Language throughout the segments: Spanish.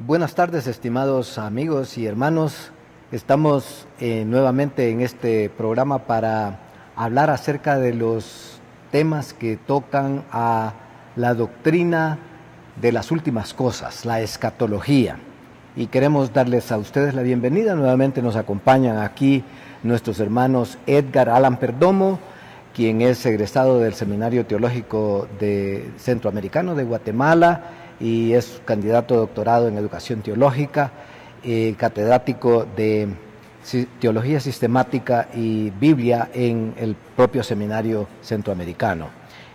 Buenas tardes, estimados amigos y hermanos. Estamos nuevamente en este programa para hablar acerca de los temas que tocan a la doctrina de las últimas cosas, la escatología. Y queremos darles a ustedes la bienvenida. Nuevamente nos acompañan aquí nuestros hermanos Edgar Alan Perdomo, quien es egresado del Seminario Teológico Centroamericano de Guatemala y es candidato a doctorado en Educación Teológica, catedrático de Teología Sistemática y Biblia en el propio Seminario Centroamericano.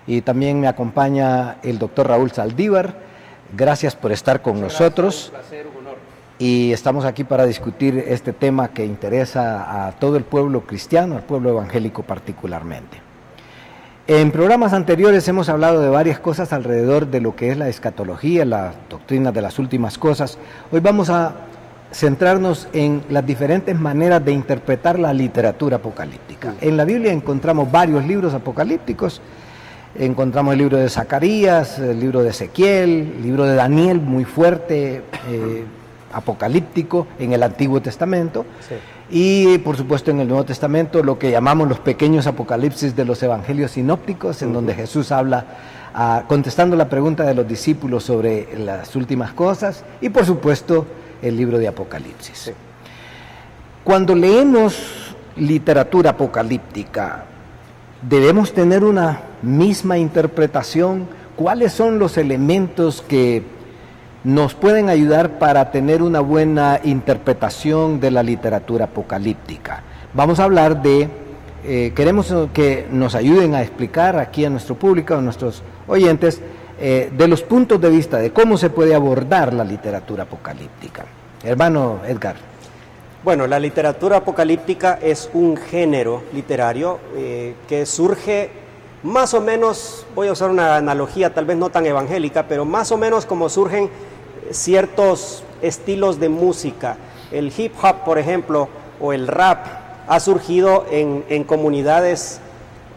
Y también me acompaña el doctor Raúl Saldívar. Gracias por estar con nosotros. Un placer, un honor. Y estamos aquí para discutir este tema que interesa a todo el pueblo cristiano, al pueblo evangélico particularmente. En programas anteriores hemos hablado de varias cosas alrededor de lo que es la escatología, la doctrina de las últimas cosas. Hoy vamos a centrarnos en las diferentes maneras de interpretar la literatura apocalíptica. En la Biblia encontramos varios libros apocalípticos. Encontramos el libro de Zacarías, el libro de Ezequiel, el libro de Daniel, muy fuerte, apocalíptico en el Antiguo Testamento. Sí. Y por supuesto en el Nuevo Testamento lo que llamamos los pequeños apocalipsis de los evangelios sinópticos, en donde Jesús habla contestando la pregunta de los discípulos sobre las últimas cosas, y por supuesto el libro de Apocalipsis. Sí. Cuando leemos literatura apocalíptica, ¿debemos tener una misma interpretación? ¿Cuáles son los elementos que nos pueden ayudar para tener una buena interpretación de la literatura apocalíptica? Vamos a hablar queremos que nos ayuden a explicar aquí a nuestro público, a nuestros oyentes, de los puntos de vista de cómo se puede abordar la literatura apocalíptica. Hermano Edgar. Bueno, la literatura apocalíptica es un género literario que surge más o menos, voy a usar una analogía tal vez no tan evangélica, pero más o menos como surgen ciertos estilos de música. El hip hop, por ejemplo, o el rap ha surgido en comunidades,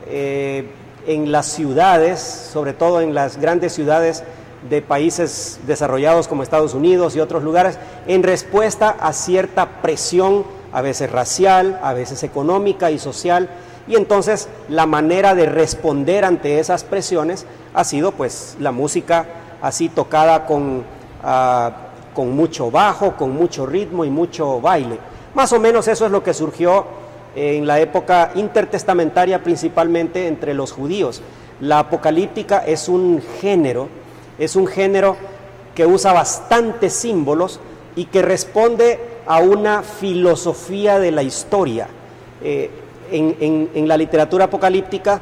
en las ciudades, sobre todo en las grandes ciudades de países desarrollados como Estados Unidos y otros lugares, en respuesta a cierta presión, a veces racial, a veces económica y social, y entonces la manera de responder ante esas presiones ha sido pues la música así tocada con mucho bajo, con mucho ritmo y mucho baile. Más o menos eso es lo que surgió en la época intertestamentaria, principalmente entre los judíos. La apocalíptica es un género que usa bastantes símbolos y que responde a una filosofía de la historia. En la literatura apocalíptica,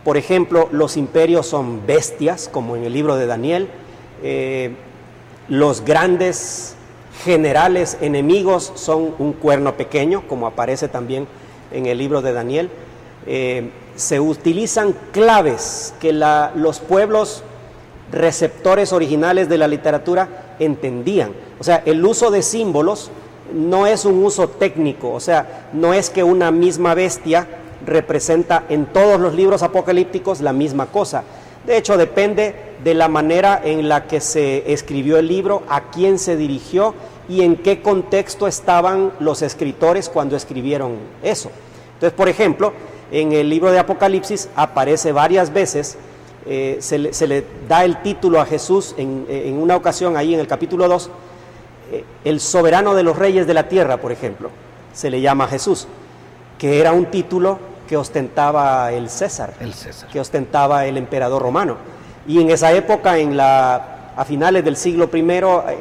por ejemplo, los imperios son bestias, como en el libro de Daniel. Los grandes generales enemigos son un cuerno pequeño, como aparece también en el libro de Daniel. Se utilizan claves que los pueblos receptores originales de la literatura entendían. O sea, el uso de símbolos no es un uso técnico, o sea, no es que una misma bestia representa en todos los libros apocalípticos la misma cosa. De hecho, depende de la manera en la que se escribió el libro, a quién se dirigió y en qué contexto estaban los escritores cuando escribieron eso. Entonces, por ejemplo, en el libro de Apocalipsis aparece varias veces, se le da el título a Jesús en una ocasión ahí en el capítulo 2, el soberano de los reyes de la tierra, por ejemplo, se le llama a Jesús, que era un título que ostentaba el César, que ostentaba el emperador romano. Y en esa época, a finales del siglo I,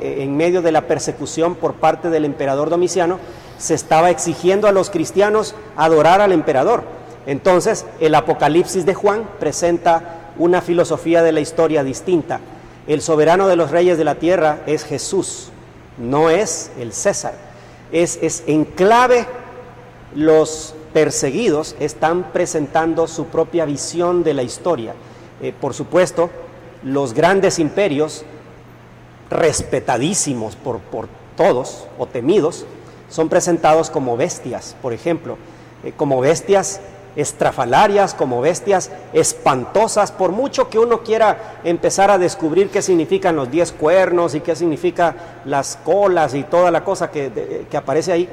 en medio de la persecución por parte del emperador Domiciano, se estaba exigiendo a los cristianos adorar al emperador. Entonces, el Apocalipsis de Juan presenta una filosofía de la historia distinta. El soberano de los reyes de la tierra es Jesús, no es el César. Es en clave, los perseguidos están presentando su propia visión de la historia. Por supuesto, los grandes imperios, respetadísimos por todos o temidos, son presentados como bestias, por ejemplo, como bestias estrafalarias, como bestias espantosas, por mucho que uno quiera empezar a descubrir qué significan los 10 cuernos y qué significa las colas y toda la cosa que aparece ahí.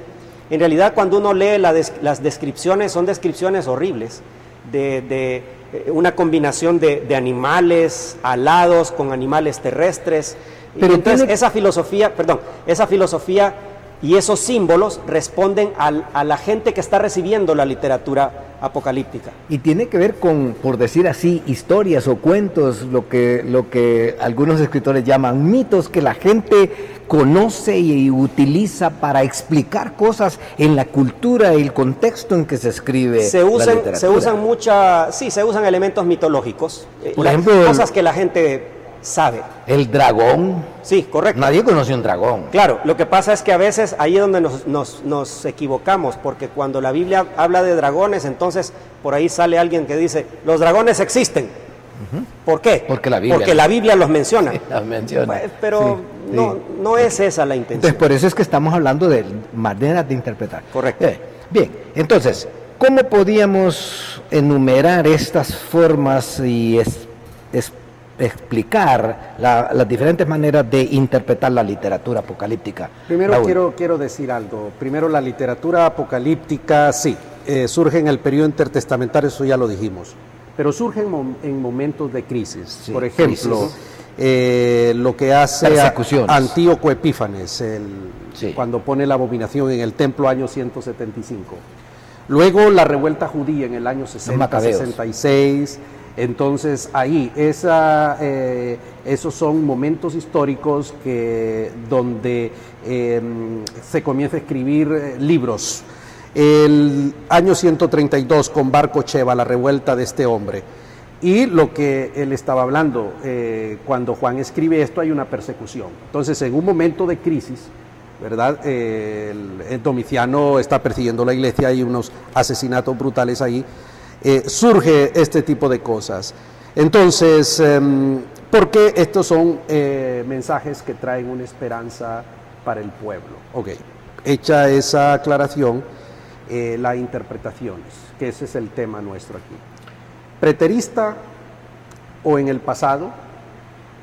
En realidad, cuando uno lee las descripciones, son descripciones horribles, de una combinación de animales alados con animales terrestres. Pero entonces esa filosofía y esos símbolos responden a la gente que está recibiendo la literatura apocalíptica. Y tiene que ver con, por decir así, historias o cuentos, lo que algunos escritores llaman mitos, que la gente conoce y utiliza para explicar cosas en la cultura y el contexto en que se escribe la literatura. Se usan elementos mitológicos, por ejemplo, cosas que la gente sabe. El dragón. Sí, correcto. Nadie conoce un dragón. Claro, lo que pasa es que a veces ahí es donde nos equivocamos, porque cuando la Biblia habla de dragones, entonces por ahí sale alguien que dice, los dragones existen. Uh-huh. ¿Por qué? Porque la Biblia los menciona. Sí, los menciona. Pero sí, no es esa la intención. Entonces, por eso es que estamos hablando de maneras de interpretar. Correcto. Bien, entonces, ¿cómo podíamos enumerar estas formas y explicar las diferentes maneras de interpretar la literatura apocalíptica? Primero quiero decir algo. Primero, la literatura apocalíptica, sí, surge en el periodo intertestamentario, eso ya lo dijimos, pero surge en momentos de crisis. Sí, por ejemplo, lo que hace Antíoco Epífanes, cuando pone la abominación en el templo año 175. Luego la revuelta judía en el año 60-66. Entonces ahí, esos son momentos históricos donde se comienza a escribir libros. El año 132 con Bar Kocheba, la revuelta de este hombre. Y lo que él estaba hablando, cuando Juan escribe esto hay una persecución. Entonces en un momento de crisis, ¿verdad? El Domiciano está persiguiendo la iglesia, hay unos asesinatos brutales ahí. Surge este tipo de cosas. Entonces, porque estos son mensajes que traen una esperanza para el pueblo. Ok, hecha esa aclaración, las interpretaciones, que ese es el tema nuestro aquí. Preterista o en el pasado,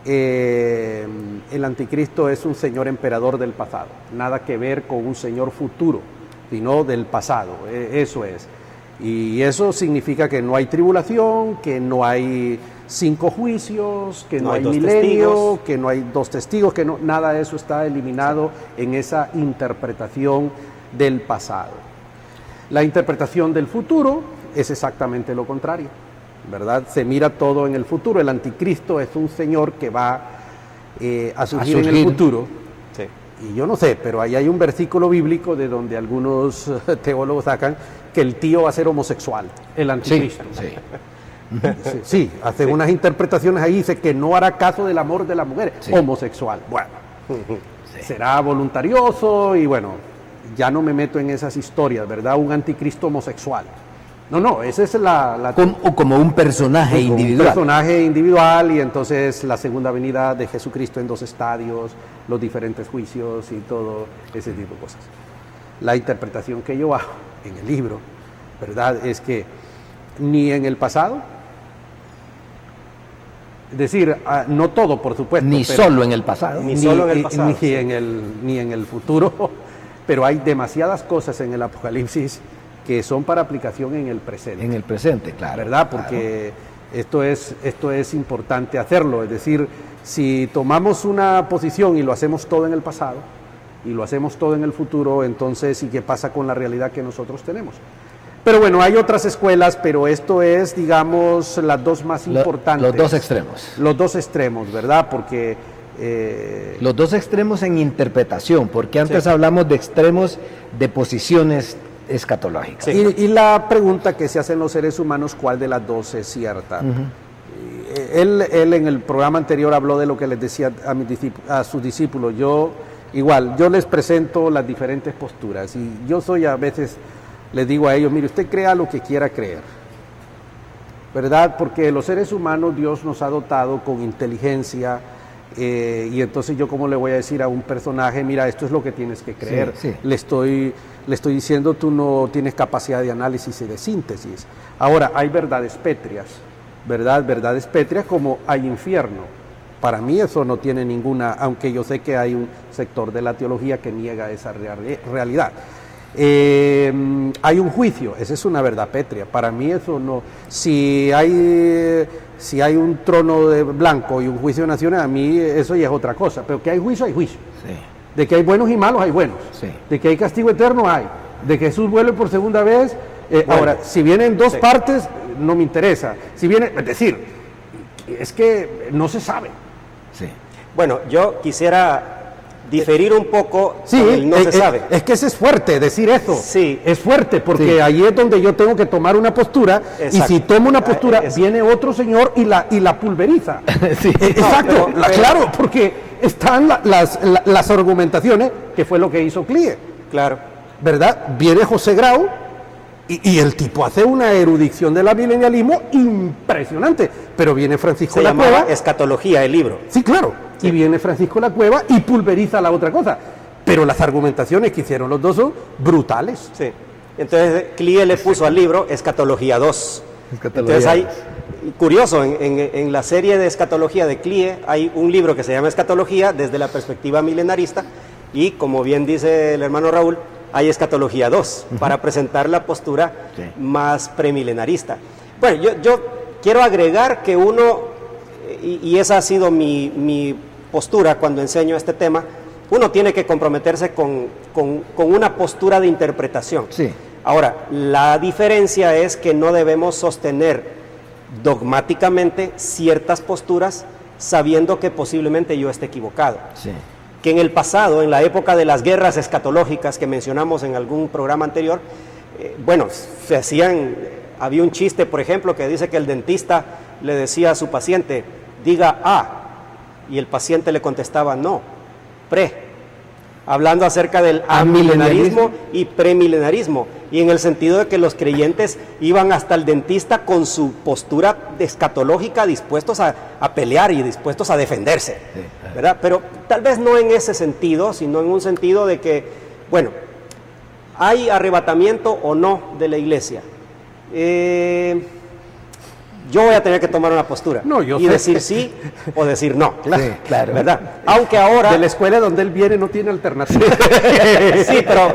el anticristo es un señor emperador del pasado, nada que ver con un señor futuro, sino del pasado, eso es. Y eso significa que no hay tribulación, que no hay 5 juicios, que no hay milenio, que no hay 2 testigos, que no, nada de eso está eliminado en esa interpretación del pasado. La interpretación del futuro es exactamente lo contrario, ¿verdad? Se mira todo en el futuro. El anticristo es un señor que va a surgir en el futuro. Sí. Y yo no sé, pero ahí hay un versículo bíblico de donde algunos teólogos sacan que el tío va a ser homosexual, el anticristo. Sí, hace unas interpretaciones ahí, dice que no hará caso del amor de la mujer, homosexual. Bueno, será voluntarioso y bueno, ya no me meto en esas historias, ¿verdad? Un anticristo homosexual. No, esa es como un personaje individual. Un personaje individual, y entonces la segunda venida de Jesucristo en 2 estadios, los diferentes juicios y todo ese tipo de cosas. La interpretación que yo hago en el libro, ¿verdad?, es que ni en el pasado, es decir, no todo, por supuesto, ni solo en el pasado, ni en el futuro, pero hay demasiadas cosas en el Apocalipsis que son para aplicación en el presente. En el presente, claro. ¿Verdad? Porque esto es importante hacerlo, es decir, si tomamos una posición y lo hacemos todo en el pasado, y lo hacemos todo en el futuro, entonces, ¿y qué pasa con la realidad que nosotros tenemos? Pero bueno, hay otras escuelas, pero esto es, digamos, las dos más importantes. Los dos extremos. Los dos extremos, ¿verdad? Porque... los dos extremos en interpretación, porque antes hablamos de extremos de posiciones escatológicas. Sí. Y la pregunta que se hacen los seres humanos, ¿cuál de las dos es cierta? Uh-huh. Él en el programa anterior habló de lo que les decía a sus discípulos. Yo les presento las diferentes posturas, y yo a veces les digo a ellos, mire, usted crea lo que quiera creer, ¿verdad? Porque los seres humanos Dios nos ha dotado con inteligencia, Y entonces yo cómo le voy a decir a un personaje, mira, esto es lo que tienes que creer. Sí. Le estoy diciendo, tú no tienes capacidad de análisis y de síntesis. Ahora, hay verdades pétreas, ¿verdad? Verdades pétreas como hay infierno. Para mí eso no tiene ninguna, aunque yo sé que hay un sector de la teología que niega esa realidad. Hay un juicio, esa es una verdad pétrea. Para mí eso no. Si hay un trono de blanco y un juicio de naciones, a mí eso ya es otra cosa. Pero que hay juicio, hay juicio. Sí. De que hay buenos y malos, hay buenos. Sí. De que hay castigo eterno, hay. De que Jesús vuelve por segunda vez. Bueno, ahora, si vienen dos sí. partes, no me interesa. Si viene, es decir, es que no se sabe. Sí. Bueno, yo quisiera diferir un poco Sí, con el no se sabe. Es que eso es fuerte, decir eso. Sí. Es fuerte, porque Sí. ahí es donde yo tengo que tomar una postura, Exacto. y si tomo una postura, Es- viene otro señor y la pulveriza. Sí. Exacto, pero- claro, porque están las argumentaciones, que fue lo que hizo Clie, Claro. ¿verdad? Viene José Grau, y el tipo hace una erudición del amilenialismo impresionante, pero viene Francisco Se La llamaba Cueva. Escatología el libro. Sí, claro. Sí. Y viene Francisco La Cueva y pulveriza la otra cosa. Pero las argumentaciones que hicieron los dos son brutales. Sí. Entonces Clie le puso al libro Escatología 2. Escatología Entonces hay, 2. curioso, en la serie de Escatología de Clie hay un libro que se llama Escatología desde la perspectiva milenarista, y como bien dice el hermano Raúl, hay Escatología 2 para presentar la postura Sí. más premilenarista. Bueno, yo quiero agregar que uno, y esa ha sido mi postura cuando enseño este tema, uno tiene que comprometerse con una postura de interpretación. Sí. Ahora, la diferencia es que no debemos sostener dogmáticamente ciertas posturas sabiendo que posiblemente yo esté equivocado. Sí. Que en el pasado, en la época de las guerras escatológicas que mencionamos en algún programa anterior, había un chiste, por ejemplo, que dice que el dentista le decía a su paciente, diga A, y el paciente le contestaba no, pre, hablando acerca del amilenarismo y premilenarismo, y en el sentido de que los creyentes iban hasta el dentista con su postura escatológica, dispuestos a pelear y dispuestos a defenderse, ¿verdad? Pero tal vez no en ese sentido, sino en un sentido de que, bueno, ¿hay arrebatamiento o no de la iglesia? Yo voy a tener que tomar una postura No, yo y sé. decir sí o decir no, Sí, claro. ¿verdad? Aunque ahora... De la escuela donde él viene no tiene alternativa. Sí, pero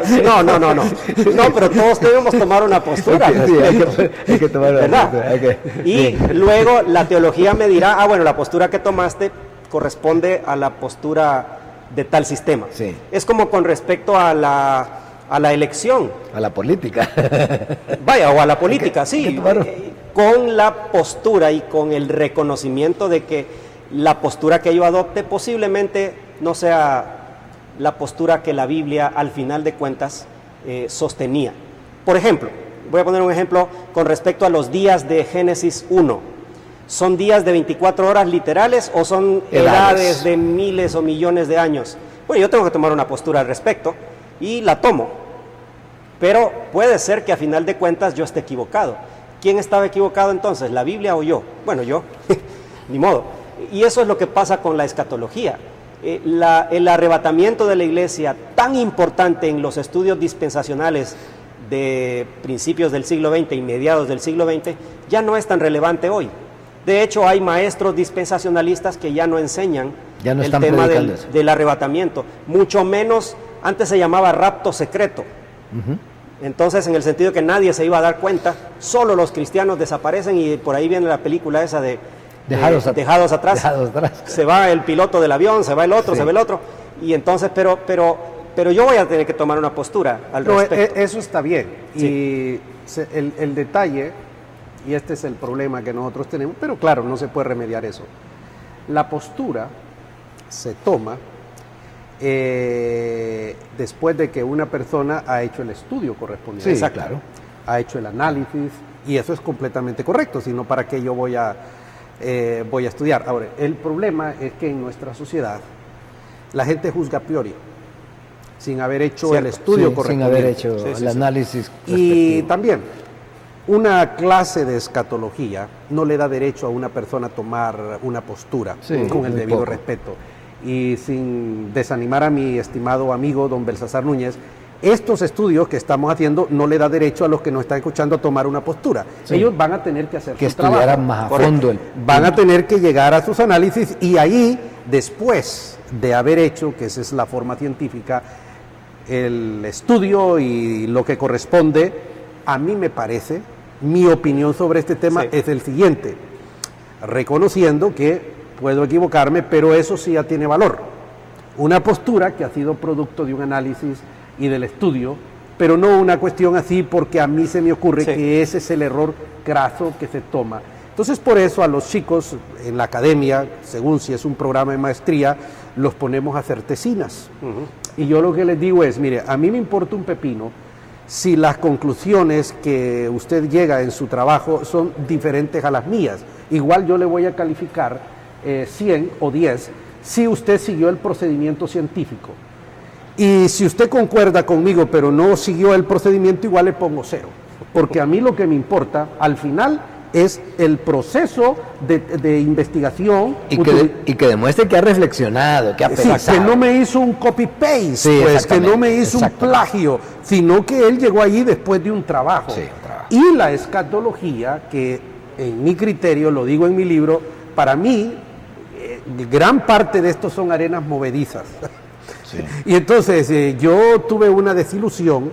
no, pero todos debemos tomar una postura. Sí, hay que tomar una ¿verdad? postura, hay que- Y sí. luego la teología me dirá, bueno, la postura que tomaste corresponde a la postura de tal sistema. Sí. Es como con respecto a la elección, A la política. vaya, o a la política, sí, hay que tomar- con la postura y con el reconocimiento de que la postura que yo adopte posiblemente no sea la postura que la Biblia al final de cuentas sostenía. Por ejemplo, voy a poner un ejemplo con respecto a los días de Génesis 1. ¿Son días de 24 horas literales o son edades de miles o millones de años? Bueno, yo tengo que tomar una postura al respecto y la tomo. Pero puede ser que a final de cuentas yo esté equivocado. ¿Quién estaba equivocado entonces, la Biblia o yo? Bueno, yo, ni modo. Y eso es lo que pasa con la escatología. El arrebatamiento de la iglesia, tan importante en los estudios dispensacionales de principios del siglo XX y mediados del siglo XX, ya no es tan relevante hoy. De hecho, hay maestros dispensacionalistas que ya no enseñan Ya no el están tema predicando eso. del arrebatamiento, mucho menos, antes se llamaba rapto secreto. Entonces, en el sentido que nadie se iba a dar cuenta, solo los cristianos desaparecen, y por ahí viene la película esa de Dejados atrás. Dejados atrás. Se va el piloto del avión, se va el otro, Sí. se va el otro, y entonces, pero yo voy a tener que tomar una postura al No, respecto. eso está bien. Sí. Y el detalle, y este es el problema que nosotros tenemos, pero claro, no se puede remediar eso. La postura se toma después de que una persona ha hecho el estudio correspondiente. Sí, Exacto. claro. Ha hecho el análisis, y eso es completamente correcto, sino para qué yo voy a estudiar. Ahora, el problema es que en nuestra sociedad la gente juzga a priori, sin haber hecho Cierto. el estudio Sí, sin correspondiente. haber hecho Sí, sí, el sí. análisis Y respectivo. también, una clase de escatología no le da derecho a una persona a tomar una postura, con el debido respeto. Y sin desanimar a mi estimado amigo don Belsasar Núñez, estos estudios que estamos haciendo no le da derecho a los que nos están escuchando a tomar una postura. Ellos van a tener que hacer su trabajo. Estudiaran más a fondo. Van a tener que llegar a sus análisis y ahí, después de haber hecho, que esa es la forma científica, el estudio y lo que corresponde, a mí me parece, mi opinión sobre este tema es el siguiente, reconociendo que puedo equivocarme, pero eso sí ya tiene valor. Una postura que ha sido producto de un análisis y del estudio, pero no una cuestión así porque a mí se me ocurre que ese es el error graso que se toma. Entonces, por eso a los chicos en la academia, según si es un programa de maestría, los ponemos a hacer tesinas. Y yo lo que les digo es, mire, a mí me importa un pepino si las conclusiones que usted llega en su trabajo son diferentes a las mías. Igual yo le voy a calificar 100 o 10 si usted siguió el procedimiento científico. Y si usted concuerda conmigo, pero no siguió el procedimiento, igual le pongo 0. Porque a mí lo que me importa, al final, es el proceso de investigación. Y que demuestre que ha reflexionado, que ha pensado. Sí, que no me hizo un copy-paste, pues, que no me hizo un plagio, sino que él llegó allí después de un trabajo. Y la escatología, que en mi criterio, lo digo en mi libro, para mí, gran parte de esto son arenas movedizas. Y entonces yo tuve una desilusión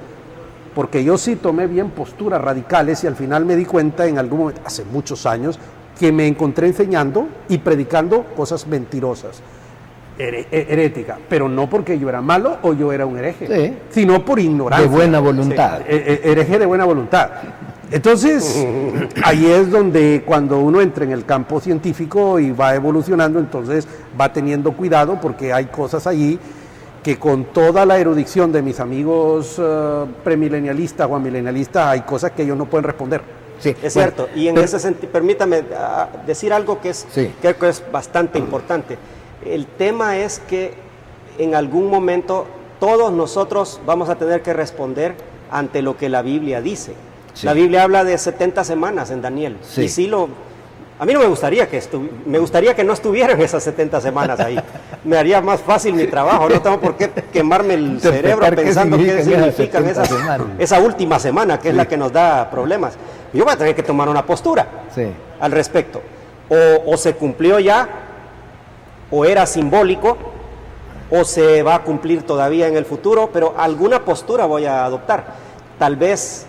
porque yo sí tomé bien posturas radicales y al final me di cuenta en algún momento, hace muchos años, que me encontré enseñando y predicando cosas mentirosas, heréticas, pero no porque yo era malo o yo era un hereje, sino por ignorancia. De buena voluntad. Hereje de buena voluntad. Entonces, ahí es donde cuando uno entra en el campo científico y va evolucionando, entonces va teniendo cuidado porque hay cosas allí que con toda la erudición de mis amigos premilenialistas o amilenialistas, hay cosas que ellos no pueden responder. Sí, es cierto, y en ese sentido, permítame decir algo que creo que es bastante importante. El tema es que en algún momento todos nosotros vamos a tener que responder ante lo que la Biblia dice. La Biblia habla de 70 semanas en Daniel, y a mí no me gustaría que no estuvieran esas 70 semanas ahí. Me haría más fácil mi trabajo, no tengo por qué quemarme el cerebro pensando qué significan esa última semana, que es la que nos da problemas. Yo voy a tener que tomar una postura al respecto. O se cumplió ya, o era simbólico, o se va a cumplir todavía en el futuro, pero alguna postura voy a adoptar. Tal vez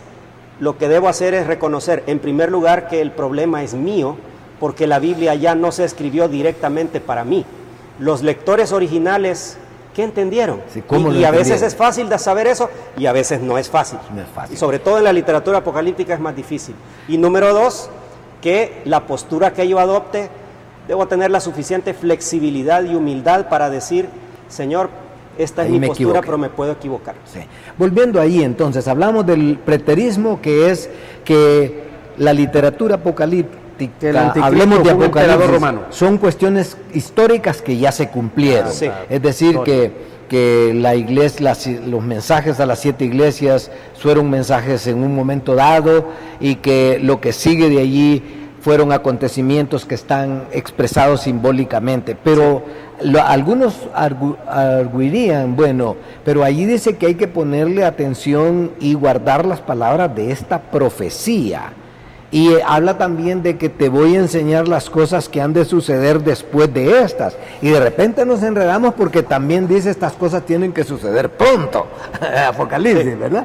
lo que debo hacer es reconocer, en primer lugar, que el problema es mío, porque la Biblia ya no se escribió directamente para mí. Los lectores originales, ¿qué entendieron? Y a veces es fácil de saber eso, y a veces no es fácil. Y sobre todo en la literatura apocalíptica es más difícil. Y número 2, que la postura que yo adopte, debo tener la suficiente flexibilidad y humildad para decir, Señor, esta es mi postura, pero me puedo equivocar. Volviendo ahí entonces, hablamos del preterismo, que es que la literatura apocalíptica, hablemos de Apocalipsis, romano, son cuestiones históricas que ya se cumplieron. Es decir, que la iglesia, los mensajes a las 7 iglesias fueron mensajes en un momento dado y que lo que sigue de allí fueron acontecimientos que están expresados simbólicamente, pero algunos arguirían, bueno, pero allí dice que hay que ponerle atención y guardar las palabras de esta profecía. Y habla también de que te voy a enseñar las cosas que han de suceder después de estas. Y de repente nos enredamos porque también dice estas cosas tienen que suceder pronto. Apocalipsis, ¿verdad?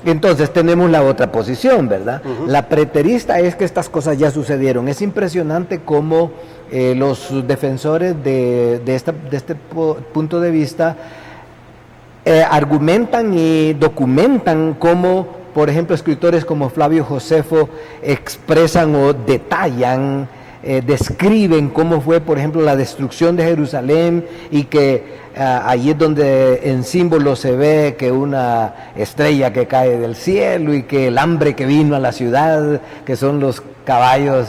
Entonces tenemos la otra posición, ¿verdad? La preterista es que estas cosas ya sucedieron. Es impresionante cómo los defensores de este punto de vista argumentan y documentan cómo, por ejemplo, escritores como Flavio Josefo expresan o detallan, describen cómo fue, por ejemplo, la destrucción de Jerusalén y que allí es donde en símbolo se ve que una estrella que cae del cielo y que el hambre que vino a la ciudad, que son los caballos,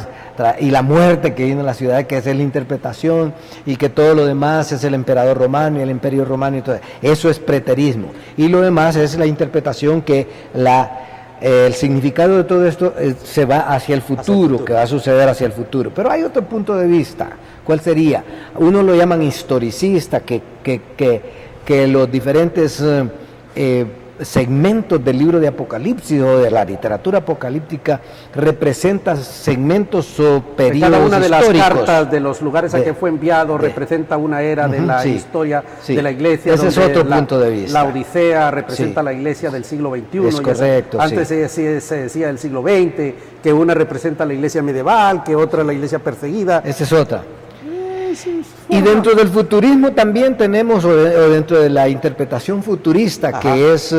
y la muerte que vino a la ciudad, que es la interpretación, y que todo lo demás es el emperador romano y el imperio romano y todo eso es preterismo, y lo demás es la interpretación que la el significado de todo esto se va hacia el futuro, que va a suceder hacia el futuro. Pero hay otro punto de vista. ¿Cuál sería? Uno lo llaman historicista, que los diferentes segmentos del libro de Apocalipsis o de la literatura apocalíptica representan segmentos o periodos cada una de históricos. Las cartas de los lugares a que fue enviado representa una era de la historia de la iglesia. Ese es otro punto de vista. La Odisea representa la iglesia del siglo XXI. Es correcto. Antes se decía del siglo XX, que una representa la iglesia medieval, que otra la iglesia perseguida. Esa es otra. Y dentro del futurismo también tenemos, o dentro de la interpretación futurista, que es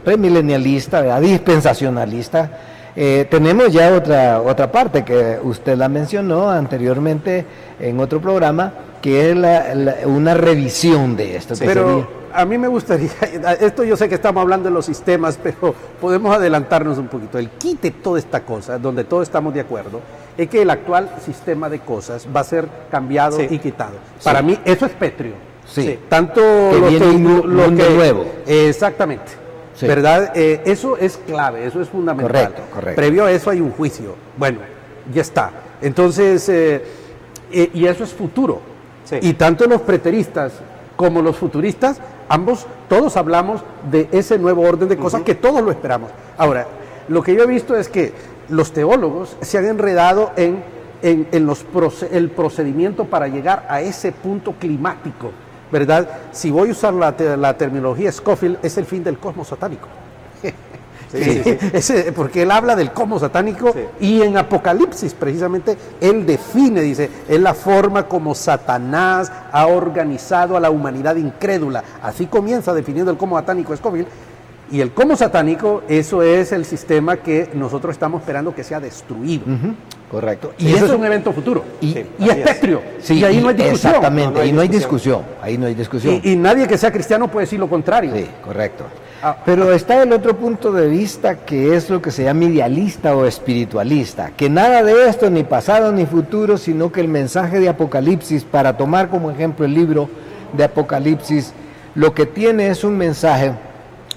premilenialista, ¿verdad? Dispensacionalista, tenemos ya otra parte que usted la mencionó anteriormente en otro programa, que es una revisión de esto. Pero a mí me gustaría, esto yo sé que estamos hablando de los sistemas, pero podemos adelantarnos un poquito. El kit de toda esta cosa, donde todos estamos de acuerdo, es que el actual sistema de cosas va a ser cambiado y quitado. Para mí eso es pétreo. Tanto que viene un mundo nuevo. Exactamente. ¿Verdad? Eso es clave, eso es fundamental. Correcto. Previo a eso hay un juicio. Bueno, ya está. Entonces, y eso es futuro. Y tanto los preteristas como los futuristas, todos hablamos de ese nuevo orden de cosas que todos lo esperamos. Ahora, lo que yo he visto es que los teólogos se han enredado en el procedimiento para llegar a ese punto climático, ¿verdad? Si voy a usar la terminología Scofield, es el fin del cosmos satánico. Porque él habla del cosmos satánico y en Apocalipsis precisamente él define, dice, es la forma como Satanás ha organizado a la humanidad incrédula. Así comienza definiendo el cosmos satánico Scofield. Y el cosmos satánico, eso es el sistema que nosotros estamos esperando que sea destruido. Correcto. Y eso es un evento futuro. Y es pétreo. Y ahí no hay discusión. Exactamente, ahí no hay discusión. Ahí no hay discusión. Y nadie que sea cristiano puede decir lo contrario. Sí, correcto. Pero está el otro punto de vista, que es lo que se llama idealista o espiritualista, que nada de esto, ni pasado ni futuro, sino que el mensaje de Apocalipsis, para tomar como ejemplo el libro de Apocalipsis, lo que tiene es un mensaje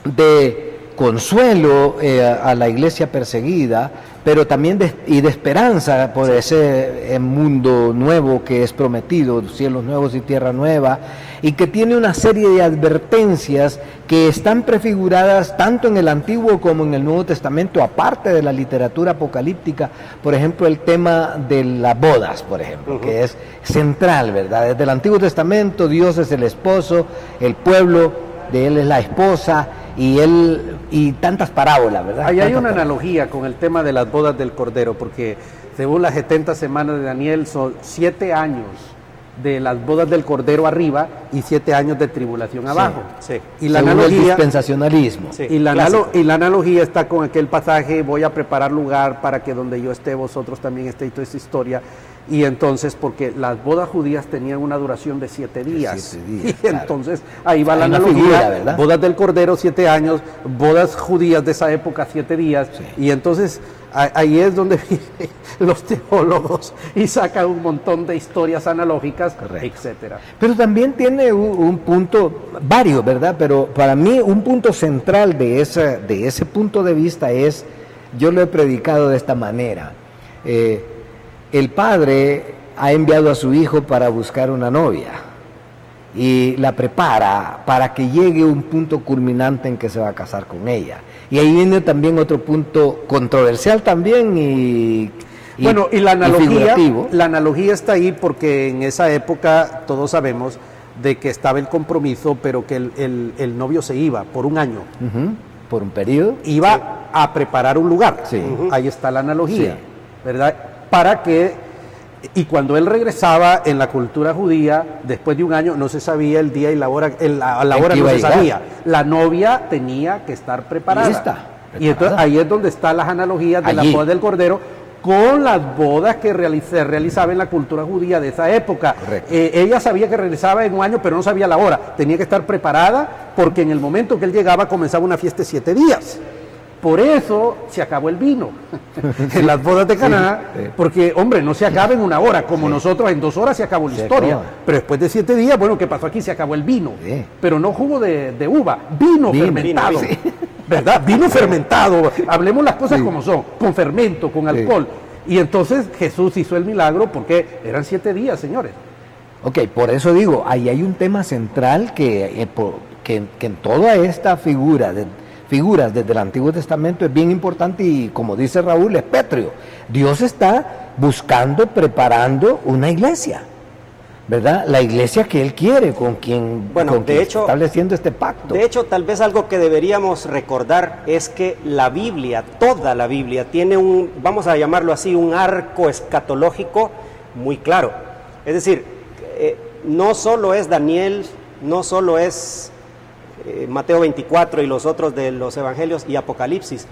de consuelo a la iglesia perseguida, pero también de esperanza por ese mundo nuevo que es prometido, cielos nuevos y tierra nueva, y que tiene una serie de advertencias que están prefiguradas tanto en el Antiguo como en el Nuevo Testamento, aparte de la literatura apocalíptica. Por ejemplo, el tema de las bodas, por ejemplo, que es central, ¿verdad? Desde el Antiguo Testamento, Dios es el esposo, el pueblo de él es la esposa, y tantas parábolas, ¿verdad? Ahí hay una analogía con el tema de las bodas del Cordero, porque según las 70 semanas de Daniel son 7 años de las bodas del Cordero arriba y 7 años de tribulación abajo. Y la analogía, el dispensacionalismo. Y la analogía está con aquel pasaje: voy a preparar lugar para que donde yo esté vosotros también estéis, toda esta historia. Y entonces, porque las bodas judías tenían una duración de 7 días. Y entonces ahí va la analogía, figura, bodas del Cordero 7 años, bodas judías de esa época 7 días. Y entonces ahí es donde vienen los teólogos y sacan un montón de historias analógicas, etcétera. Pero también tiene un punto, varios, ¿verdad? Pero para mí un punto central de ese punto de vista es, yo lo he predicado de esta manera. El padre ha enviado a su hijo para buscar una novia y la prepara para que llegue un punto culminante en que se va a casar con ella. Y ahí viene también otro punto controversial también y la analogía está ahí porque en esa época todos sabemos de que estaba el compromiso, pero que el novio se iba por un año. Por un periodo. Iba a preparar un lugar. Ahí está la analogía, ¿verdad? Para que, y cuando él regresaba en la cultura judía, después de un año no se sabía el día y la hora, la hora no se sabía. La novia tenía que estar preparada. Y entonces ahí es donde están las analogías de la boda del Cordero con las bodas que se realizaban en la cultura judía de esa época. Ella sabía que regresaba en un año, pero no sabía la hora. Tenía que estar preparada porque en el momento que él llegaba comenzaba una fiesta de 7 días. Por eso se acabó el vino en las bodas de Caná, porque, hombre, no se acaba en 1 hora, como nosotros en 2 horas se acabó la historia. Pero después de 7 días, bueno, ¿qué pasó aquí? Se acabó el vino, pero no jugo de uva, vino fermentado. ¿verdad? Vino fermentado, hablemos las cosas como son, con fermento, con alcohol. Y entonces Jesús hizo el milagro porque eran 7 días, señores. Ok, por eso digo, ahí hay un tema central que en toda esta figuras desde el Antiguo Testamento es bien importante y como dice Raúl, es pétreo. Dios está buscando, preparando una iglesia, ¿verdad? La iglesia que Él quiere, con quien está estableciendo este pacto. De hecho, tal vez algo que deberíamos recordar es que la Biblia, toda la Biblia, tiene vamos a llamarlo así, un arco escatológico muy claro. Es decir, no solo es Daniel, no solo es Mateo 24 y los otros de los evangelios y Apocalipsis.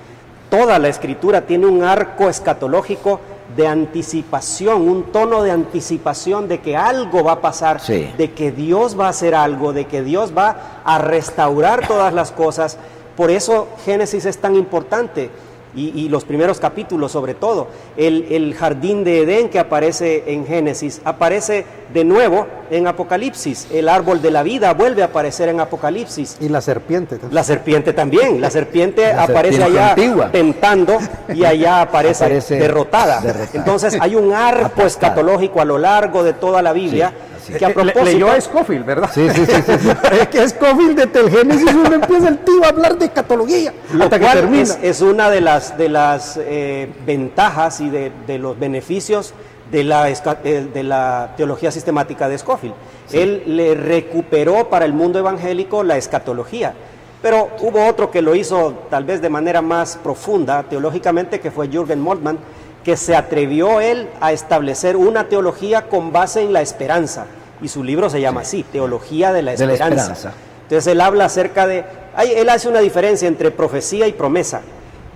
Toda la escritura tiene un arco escatológico de anticipación, un tono de anticipación de que algo va a pasar, de que Dios va a hacer algo, de que Dios va a restaurar todas las cosas. Por eso Génesis es tan importante. Y los primeros capítulos sobre todo, el jardín de Edén que aparece en Génesis, aparece de nuevo en Apocalipsis, el árbol de la vida vuelve a aparecer en Apocalipsis. Y la serpiente también. La serpiente también, la serpiente aparece allá antigua, tentando y allá aparece derrotada. Entonces hay un arco escatológico a lo largo de toda la Biblia. Que a propósito, leyó a Scofield, ¿verdad? Sí. Es que Scofield desde el Génesis uno empieza el tío a hablar de escatología hasta que termina. Es una de las ventajas y de los beneficios de la teología sistemática de Scofield. Él le recuperó para el mundo evangélico la escatología. Pero hubo otro que lo hizo tal vez de manera más profunda teológicamente, que fue Jürgen Moltmann, que se atrevió él a establecer una teología con base en la esperanza. Y su libro se llama así, Teología de la Esperanza. Entonces él habla acerca él hace una diferencia entre profecía y promesa.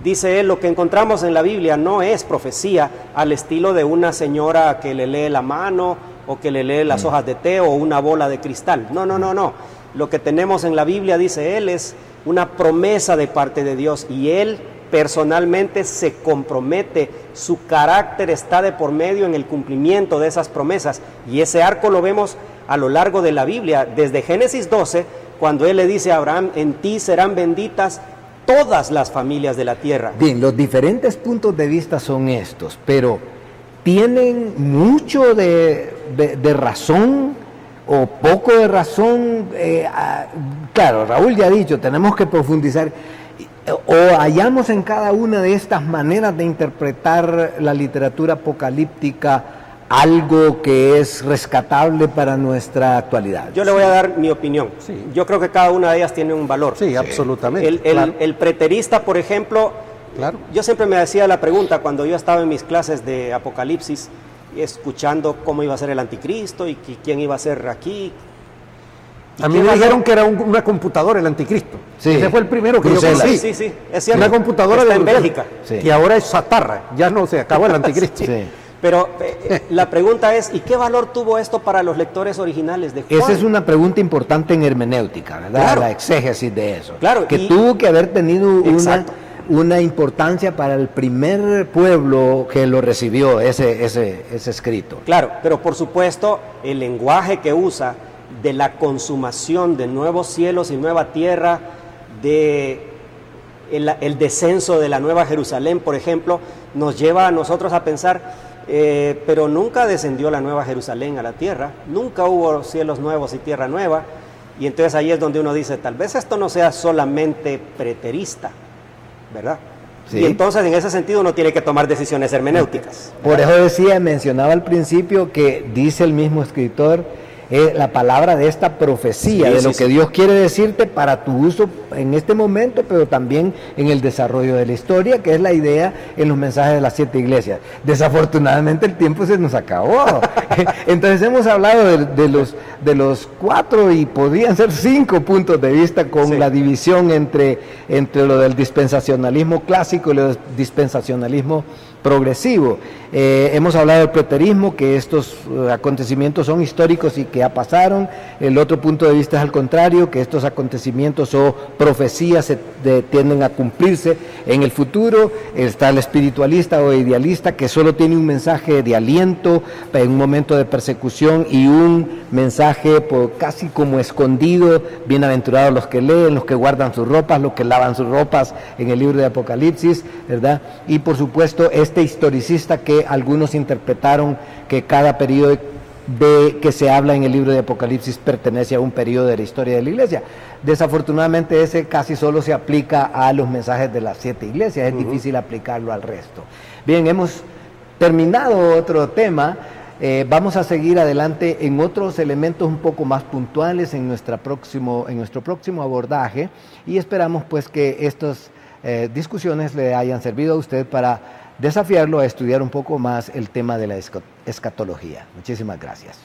Dice él, lo que encontramos en la Biblia no es profecía al estilo de una señora que le lee la mano o que le lee las hojas de té o una bola de cristal. No. Lo que tenemos en la Biblia, dice él, es una promesa de parte de Dios y él personalmente se compromete, su carácter está de por medio en el cumplimiento de esas promesas y ese arco lo vemos a lo largo de la Biblia, desde Génesis 12, cuando él le dice a Abraham, en ti serán benditas todas las familias de la tierra. Bien, los diferentes puntos de vista son estos, pero ¿tienen mucho de razón o poco de razón? Claro, Raúl ya ha dicho, tenemos que profundizar. O hallamos en cada una de estas maneras de interpretar la literatura apocalíptica algo que es rescatable para nuestra actualidad. Yo le voy a dar mi opinión. Sí. Yo creo que cada una de ellas tiene un valor. Sí, absolutamente. El preterista, por ejemplo, yo siempre me hacía la pregunta cuando yo estaba en mis clases de Apocalipsis, escuchando cómo iba a ser el anticristo y quién iba a ser aquí. A mí me dijeron que era una computadora el anticristo. Sí. Ese fue el primero que yo conocí. Sí, es cierto. Una computadora está en Bélgica. Sí. Y ahora es chatarra. Ya no se acabó el anticristo. Sí. Pero la pregunta es, ¿y qué valor tuvo esto para los lectores originales de Juan? Esa es una pregunta importante en hermenéutica, ¿verdad? Claro. La exégesis de eso. Claro. Que tuvo que haber tenido una importancia para el primer pueblo que lo recibió, ese escrito. Claro, pero por supuesto, el lenguaje que usa de la consumación de nuevos cielos y nueva tierra, el descenso de la Nueva Jerusalén, por ejemplo, nos lleva a nosotros a pensar, pero nunca descendió la Nueva Jerusalén a la tierra, nunca hubo cielos nuevos y tierra nueva, y entonces ahí es donde uno dice, tal vez esto no sea solamente preterista, ¿verdad? Sí. Y entonces en ese sentido uno tiene que tomar decisiones hermenéuticas, ¿verdad? Por eso mencionaba al principio que dice el mismo escritor, la palabra de esta profecía, de lo que Dios quiere decirte para tu uso en este momento, pero también en el desarrollo de la historia, que es la idea en los mensajes de las 7 iglesias. Desafortunadamente el tiempo se nos acabó. Entonces hemos hablado de los 4 y podrían ser 5 puntos de vista con la división entre lo del dispensacionalismo clásico y el dispensacionalismo progresivo. Hemos hablado del preterismo, que estos acontecimientos son históricos y que ya pasaron. El otro punto de vista es al contrario, que estos acontecimientos o profecías tienden a cumplirse en el futuro. Está el espiritualista o idealista, que solo tiene un mensaje de aliento en un momento de persecución y un mensaje casi como escondido: bienaventurados los que leen, los que guardan sus ropas, los que lavan sus ropas, en el libro de Apocalipsis, ¿verdad? Y por supuesto este historicista que algunos interpretaron que cada periodo de que se habla en el libro de Apocalipsis pertenece a un periodo de la historia de la iglesia. Desafortunadamente ese casi solo se aplica a los mensajes de las 7 iglesias, es difícil aplicarlo al resto. Bien, hemos terminado otro tema. Vamos a seguir adelante en otros elementos un poco más puntuales en nuestro próximo abordaje, y esperamos pues que estas discusiones le hayan servido a usted para desafiarlo a estudiar un poco más el tema de la escatología. Muchísimas gracias.